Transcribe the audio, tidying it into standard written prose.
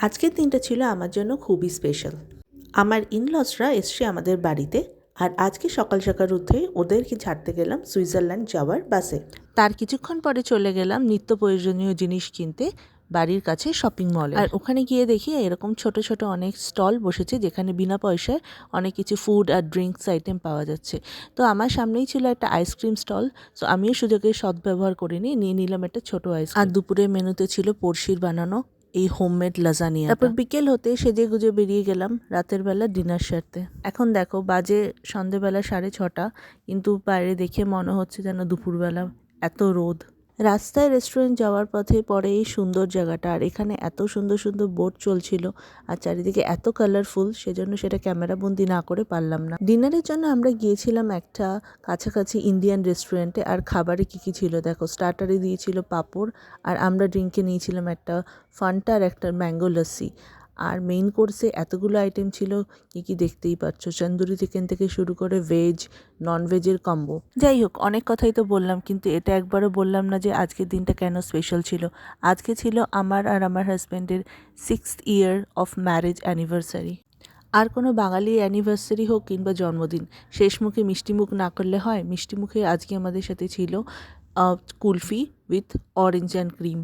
আজকের দিনটা ছিল আমার জন্য খুবই স্পেশাল। আমার ইনলসরা এসছে আমাদের বাড়িতে, আর আজকে সকাল সকাল উঠে ওদেরকে ছাড়তে গেলাম সুইজারল্যান্ড যাওয়ার বাসে। তার কিছুক্ষণ পরে চলে গেলাম নিত্য প্রয়োজনীয় জিনিস কিনতে বাড়ির কাছে শপিং মলে। আর ওখানে গিয়ে দেখি এরকম ছোট ছোট অনেক স্টল বসেছে যেখানে বিনা পয়সায় অনেক কিছু ফুড আর ড্রিঙ্কস আইটেম পাওয়া যাচ্ছে। তো আমার সামনেই ছিল একটা আইসক্রিম স্টল, সো আমিও সুযোগের সদ্ব্যবহার করে নিয়ে নিলাম একটা ছোট আইসক্রিম। আর দুপুরের মেনুতে ছিল পড়শির বানানো এই হোমমেড লাজানিয়া। তারপর বিকেল হতে সেজে গুজে বেরিয়ে গেলাম রাতের বেলা ডিনার সারতে। এখন দেখো বাজে সন্ধেবেলা 6:30, কিন্তু বাইরে দেখে মনে হচ্ছে যেন দুপুরবেলা, এত রোদ। রাস্তায় রেস্টুরেন্ট যাওয়ার পথে পরে এই সুন্দর জায়গাটা, আর এখানে এত সুন্দর সুন্দর বোট চলছিল আর চারিদিকে এত কালারফুল, সেজন্য সেটা ক্যামেরাবন্দি না করে পারলাম না। ডিনারের জন্য আমরা গিয়েছিলাম একটা কাছাকাছি ইন্ডিয়ান রেস্টুরেন্টে। আর খাবারে কী কী ছিল দেখো, স্টার্টারে দিয়েছিল পাঁপড়, আর আমরা ড্রিঙ্কে নিয়েছিলাম একটা ফান্টা আর একটা ম্যাঙ্গো লস্যি। আর মেইন কোর্সে এতগুলো আইটেম ছিল, কি দেখতেই পাচ্ছ, তন্দুরি চিকেন থেকে শুরু করে ভেজ নন ভেজের কম্বো। যাই হোক, অনেক কথাই তো বললাম, কিন্তু এটা একবারও বললাম না যে আজকের দিনটা কেন স্পেশাল ছিল। আজকে ছিল আমার আর আমার হাজব্যান্ডের 6th year of marriage anniversary. আর কোনো বাঙালি অ্যানিভার্সারি হোক কিংবা জন্মদিন, শেষ মুখে মিষ্টিমুখ না করলে হয়। মিষ্টিমুখে আজকে আমাদের সাথে ছিল kulfi with orange and cream.